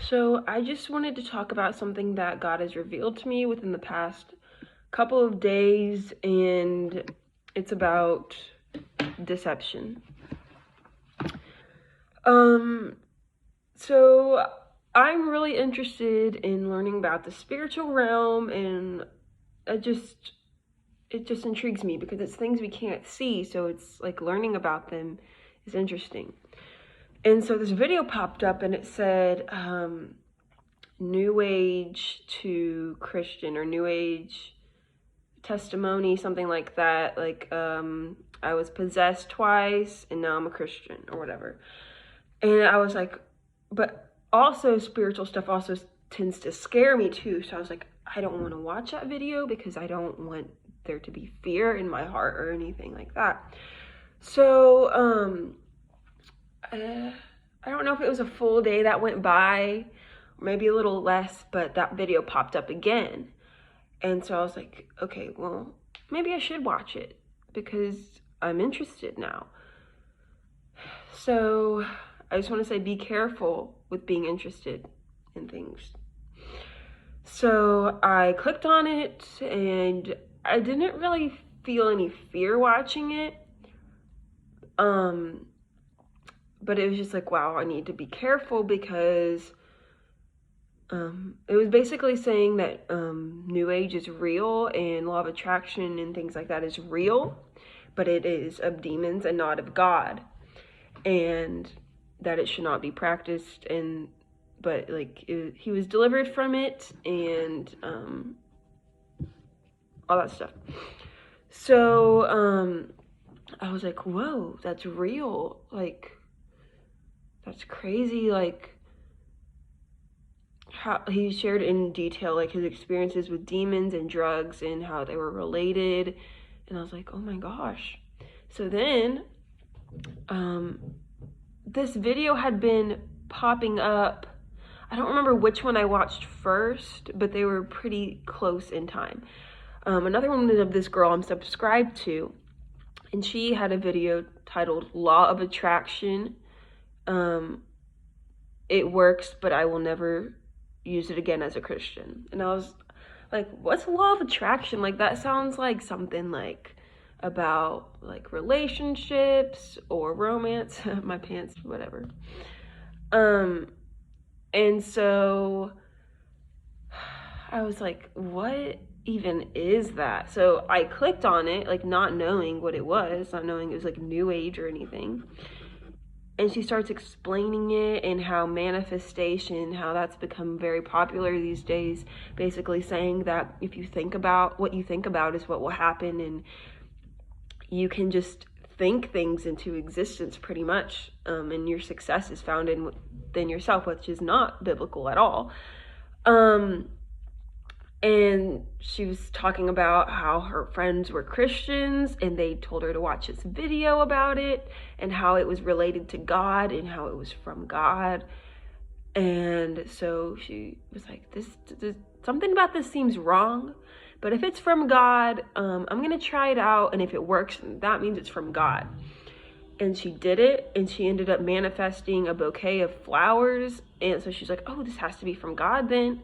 So I just wanted to talk about something that God has revealed to me within the past couple of days, and it's about deception. So I'm really interested in learning about the spiritual realm, and it just intrigues me because it's things we can't see, so it's like learning about them is interesting. And so this video popped up and it said New Age to Christian, or New Age testimony, something like that. Like I was possessed twice and now I'm a Christian, or whatever. And I was like, but also spiritual stuff also tends to scare me too. So I was like, I don't want to watch that video because I don't want there to be fear in my heart or anything like that. So I don't know if it was a full day that went by, maybe a little less, but that video popped up again. And so I was like, okay, well, maybe I should watch it because I'm interested now. So I just want to say, be careful with being interested in things. So I clicked on it and I didn't really feel any fear watching it. But it was just like, wow, I need to be careful because it was basically saying that New Age is real and law of attraction and things like that is real, but it is of demons and not of God, and that it should not be practiced. And but like he was delivered from it and all that stuff. So I was like, whoa, that's real. Like, that's crazy. Like, how he shared in detail like his experiences with demons and drugs and how they were related. And I was like, oh my gosh. So then this video had been popping up. I don't remember which one I watched first, but they were pretty close in time. Another one was of this girl I'm subscribed to, and she had a video titled Law of Attraction. It works, but I will never use it again as a Christian. And I was like, what's law of attraction? Like, that sounds like something like about like relationships or romance. My pants, whatever. And so I was like, what even is that? So I clicked on it, like not knowing what it was, not knowing it was like New Age or anything. And she starts explaining it and how manifestation, how that's become very popular these days, basically saying that if you think about what you think about is what will happen, and you can just think things into existence pretty much, and your success is found within yourself, which is not biblical at all. And she was talking about how her friends were Christians and they told her to watch this video about it and how it was related to God and how it was from God. And so she was like, this something about this seems wrong, but if it's from God, I'm gonna try it out, and if it works, that means it's from God. And she did it, and she ended up manifesting a bouquet of flowers. And so she's like, oh, this has to be from God then.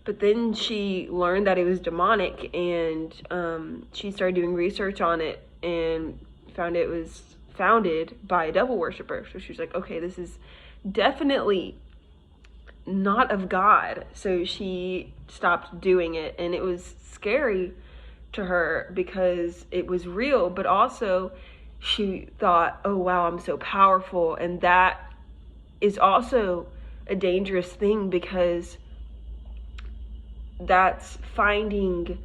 But then she learned that it was demonic, and she started doing research on it and found it was founded by a devil worshiper. So she was like, okay, this is definitely not of God. So she stopped doing it, and it was scary to her because it was real, but also she thought, oh wow, I'm so powerful. And that is also a dangerous thing because that's finding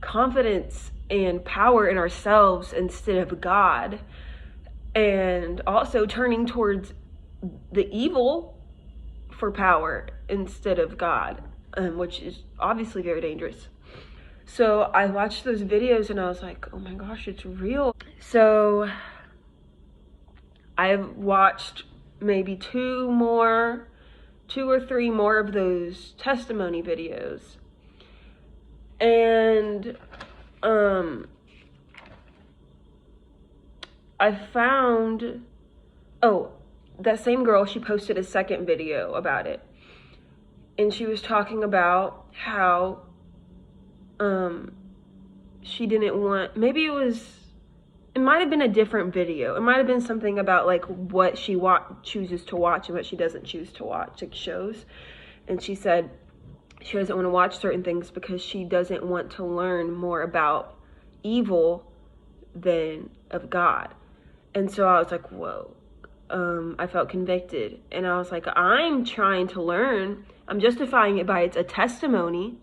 confidence and power in ourselves instead of God, and also turning towards the evil for power instead of God, which is obviously very dangerous. So I watched those videos and I was like, oh my gosh, it's real. So I've watched maybe two or three more of those testimony videos. And I found, oh, that same girl, she posted a second video about it. and she was talking about how she didn't want, maybe it might have been a different video. It might have been something about like what she chooses to watch and what she doesn't choose to watch, like shows. And she said she doesn't want to watch certain things because she doesn't want to learn more about evil than of God. And so I was like, whoa. I felt convicted, and I was like, I'm trying to learn. I'm justifying it by it's a testimony,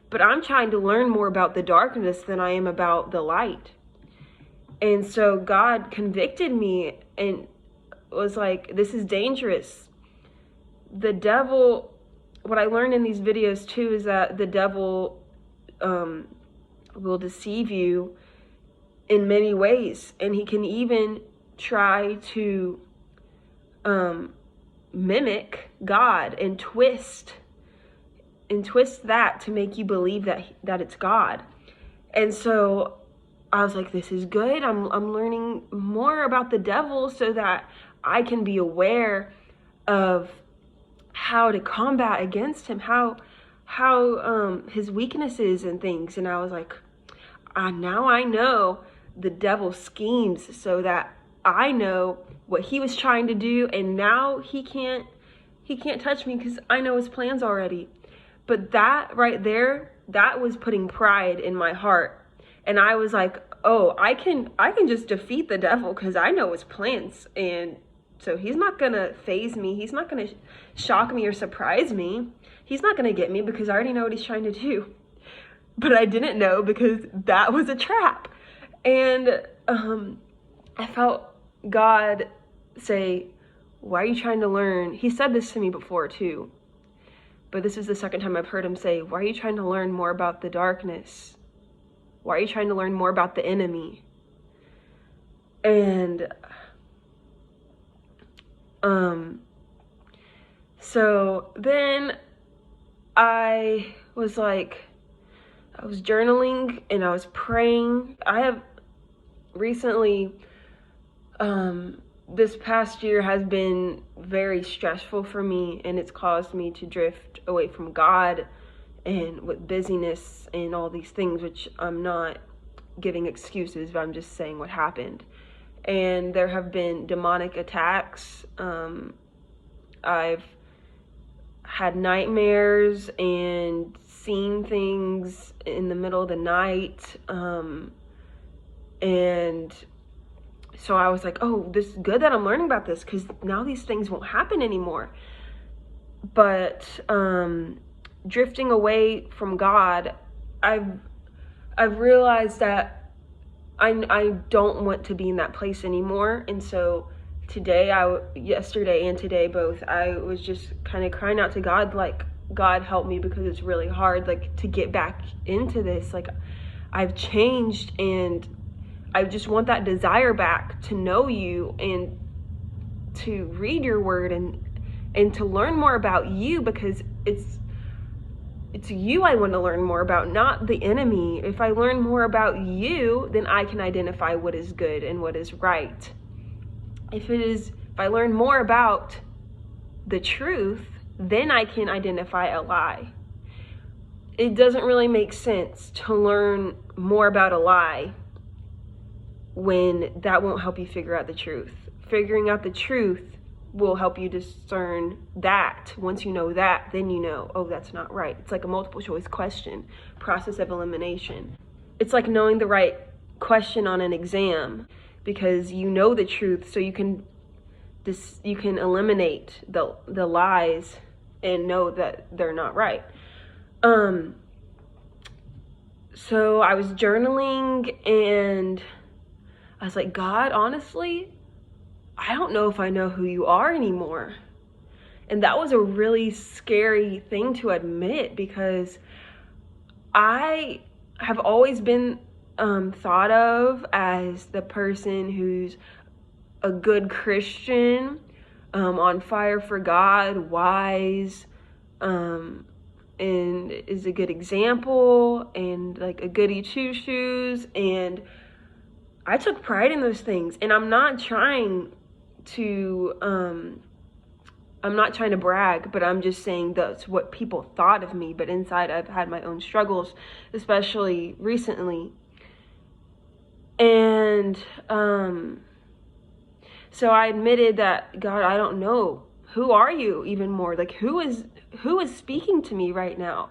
but I'm trying to learn more about the darkness than I am about the light. And so God convicted me and was like, this is dangerous. The devil, what I learned in these videos too, is that the devil will deceive you in many ways, and he can even try to mimic God and twist that to make you believe that it's God. And so I was like, this is good. I'm learning more about the devil so that I can be aware of how to combat against him, how his weaknesses and things. And I was like, now I know the devil's schemes, so that I know what he was trying to do, and now he can't touch me because I know his plans already. But that right there, that was putting pride in my heart. And I was like, oh, I can just defeat the devil because I know his plans, and so he's not gonna faze me. He's not gonna shock me or surprise me. He's not gonna get me because I already know what he's trying to do. But I didn't know because that was a trap. And I felt God say, why are you trying to learn? He said this to me before too, but this is the second time I've heard him say, why are you trying to learn more about the darkness? Why are you trying to learn more about the enemy? And so then I was journaling and I was praying. I have recently, this past year has been very stressful for me, and it's caused me to drift away from God, and with busyness and all these things, which I'm not giving excuses, but I'm just saying what happened. And there have been demonic attacks. I've had nightmares and seen things in the middle of the night. And so I was like, oh, this is good that I'm learning about this, because now these things won't happen anymore. But drifting away from God, I've realized that I don't want to be in that place anymore. And so yesterday and today both, I was just kind of crying out to God, like, God help me, because it's really hard, like, to get back into this. Like, I've changed, and I just want that desire back to know you and to read your word and to learn more about you, because it's you I want to learn more about, not the enemy. If I learn more about you, then I can identify what is good and what is right. If I learn more about the truth, then I can identify a lie. It doesn't really make sense to learn more about a lie when that won't help you figure out the truth. Figuring out the truth will help you discern that. Once you know that, then you know, oh, that's not right. It's like a multiple choice question, process of elimination. It's like knowing the right question on an exam, because you know the truth, so you can eliminate the lies and know that they're not right. So I was journaling, and I was like, God, honestly, I don't know if I know who you are anymore. And that was a really scary thing to admit, because I have always been thought of as the person who's a good Christian, on fire for God, wise, and is a good example, and like a goody two shoes. And I took pride in those things, and I'm not trying to I'm not trying to brag, but I'm just saying that's what people thought of me. But inside, I've had my own struggles, especially recently. And so I admitted that, God, I don't know. Who are you even more? Like, who is speaking to me right now?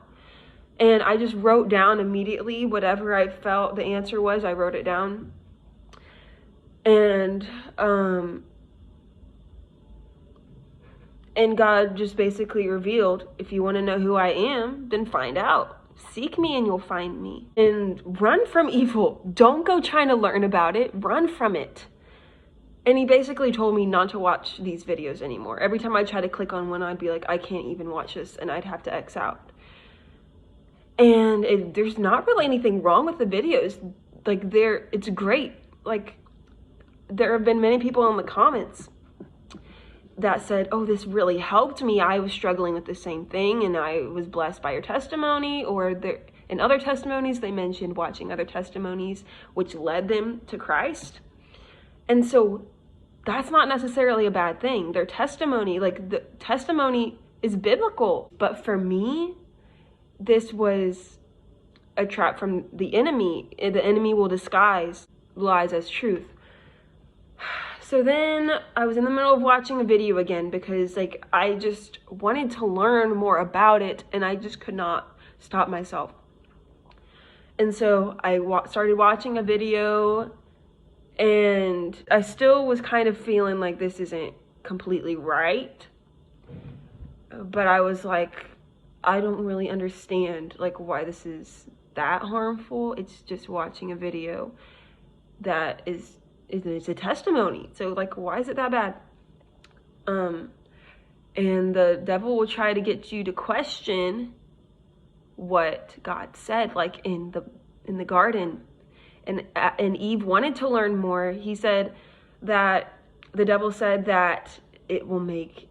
And I just wrote down immediately whatever I felt the answer was. I wrote it down. And God just basically revealed, if you want to know who I am, then find out. Seek me and you'll find me. And run from evil. Don't go trying to learn about it. Run from it. And he basically told me not to watch these videos anymore. Every time I try to click on one, I'd be like, I can't even watch this, and I'd have to X out. And there's not really anything wrong with the videos. Like, it's great. Like, there have been many people in the comments that said, oh, this really helped me. I was struggling with the same thing, and I was blessed by your testimony. Or in other testimonies, they mentioned watching other testimonies, which led them to Christ. And so that's not necessarily a bad thing. Their testimony, like the testimony is biblical. But for me, this was a trap from the enemy. The enemy will disguise lies as truth. So then I was in the middle of watching a video again because like I just wanted to learn more about it and I just could not stop myself. And so I started watching a video and I still was kind of feeling like this isn't completely right. But I was like, I don't really understand like why this is that harmful. It's just watching a video that it's a testimony. So like, why is it that bad? And the devil will try to get you to question what God said, like in the garden. And Eve wanted to learn more. He said that the devil said that it will make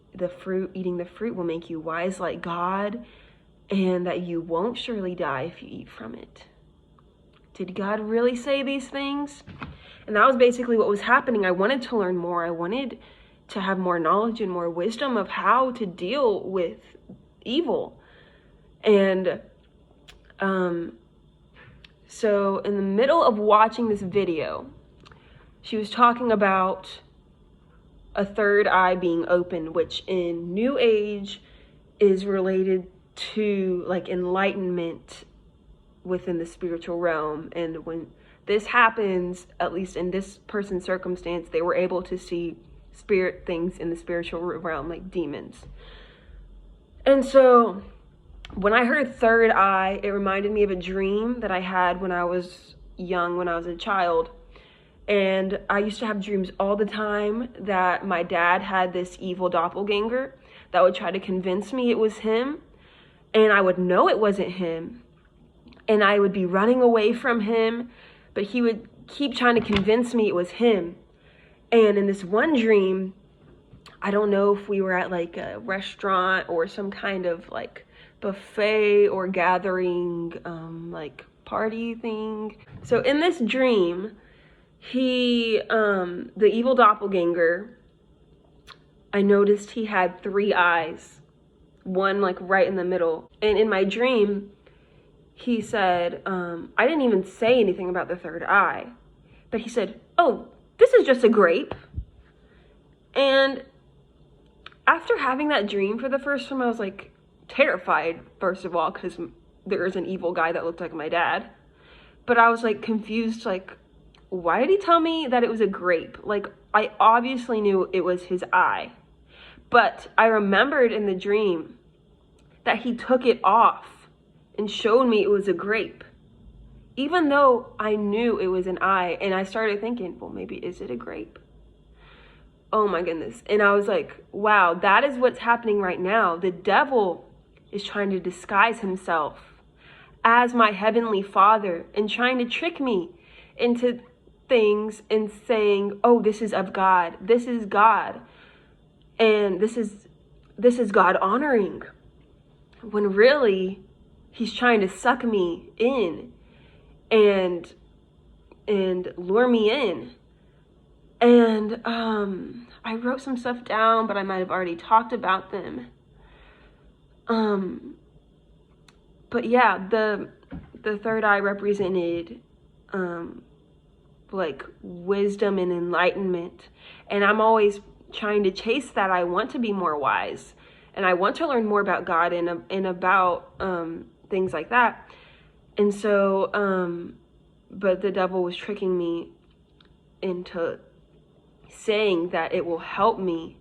eating the fruit will make you wise like God, and that you won't surely die if you eat from it. Did God really say these things? And that was basically what was happening. I wanted to learn more. I wanted to have more knowledge and more wisdom of how to deal with evil. And so in the middle of watching this video, she was talking about a third eye being open, which in New Age is related to like enlightenment within the spiritual realm. And when this happens, at least in this person's circumstance, they were able to see spirit things in the spiritual realm, like demons. And so when I heard third eye, it reminded me of a dream that I had when I was young, when I was a child. And I used to have dreams all the time that my dad had this evil doppelganger that would try to convince me it was him. And I would know it wasn't him. And I would be running away from him, but he would keep trying to convince me it was him. And in this one dream, I don't know if we were at like a restaurant or some kind of like buffet or gathering, like party thing. So in this dream, the evil doppelganger, I noticed he had 3 eyes, one like right in the middle. And in my dream, he said, I didn't even say anything about the third eye, but he said, oh, this is just a grape. And after having that dream for the first time, I was like terrified, first of all, because there is an evil guy that looked like my dad. But I was like confused, like, why did he tell me that it was a grape? Like, I obviously knew it was his eye. But I remembered in the dream that he took it off and showed me it was a grape, even though I knew it was an eye. And I started thinking, well, maybe is it a grape? Oh my goodness. And I was like, wow, that is what's happening right now. The devil is trying to disguise himself as my heavenly Father and trying to trick me into things and saying, oh, this is of God. This is God. And this is God honoring. When really he's trying to suck me in and lure me in. And I wrote some stuff down, but I might have already talked about them. But yeah, the third eye represented like wisdom and enlightenment. And I'm always trying to chase that. I want to be more wise, and I want to learn more about God and about things like that. And so, but the devil was tricking me into saying that it will help me,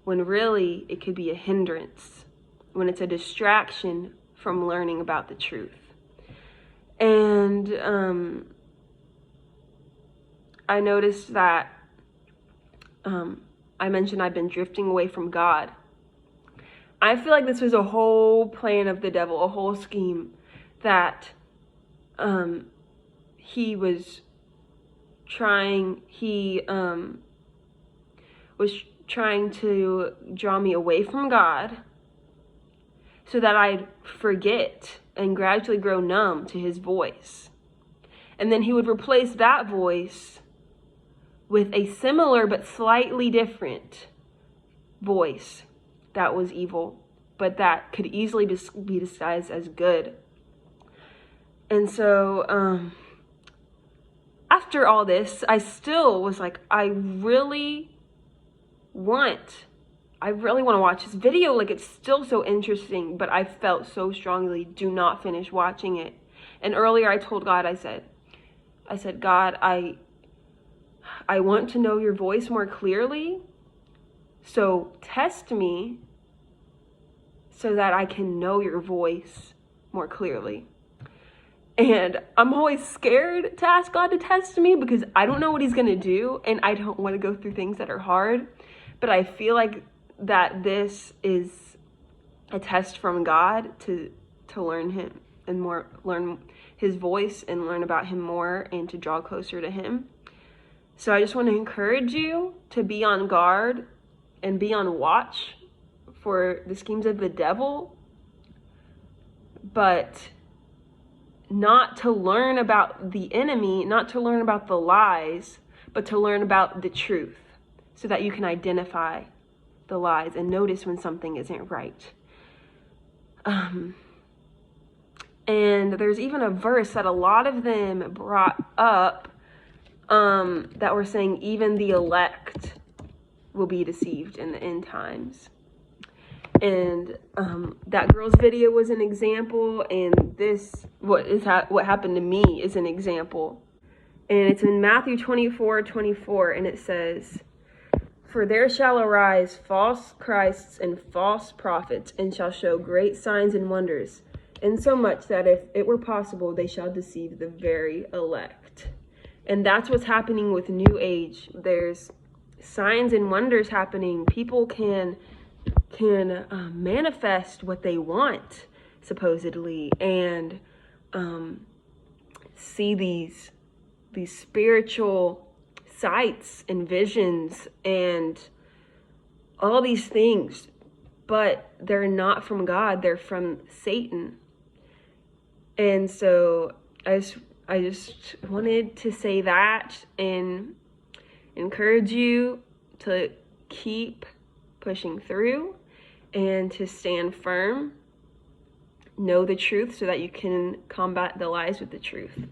when really it could be a hindrance, when it's a distraction from learning about the truth. And I noticed that I mentioned I've been drifting away from God. I feel like this was a whole plan of the devil, a whole scheme that he was trying to draw me away from God so that I'd forget and gradually grow numb to his voice. And then he would replace that voice with a similar but slightly different voice that was evil, but that could easily be disguised as good. And so after all this, I still was like, I really want to watch this video. Like, it's still so interesting, but I felt so strongly, do not finish watching it. And earlier I told God, I said, God, I want to know your voice more clearly. So test me so that I can know your voice more clearly. And I'm always scared to ask God to test me because I don't know what he's going to do, and I don't want to go through things that are hard. But I feel like that this is a test from God to learn him and learn his voice and learn about him more and to draw closer to him. So I just want to encourage you to be on guard and be on watch for the schemes of the devil, but not to learn about the enemy, not to learn about the lies, but to learn about the truth so that you can identify the lies and notice when something isn't right. And there's even a verse that a lot of them brought up that were saying even the elect will be deceived in the end times. And that girl's video was an example, and this what happened to me is an example. And it's in Matthew 24:24, and it says, "For there shall arise false Christs and false prophets, and shall show great signs and wonders, insomuch that if it were possible, they shall deceive the very elect." And that's what's happening with New Age. There's signs and wonders happening. People can manifest what they want, supposedly, and see these spiritual sights and visions and all these things, but they're not from God, they're from Satan. And so I just wanted to say that and encourage you to keep pushing through and to stand firm, know the truth so that you can combat the lies with the truth.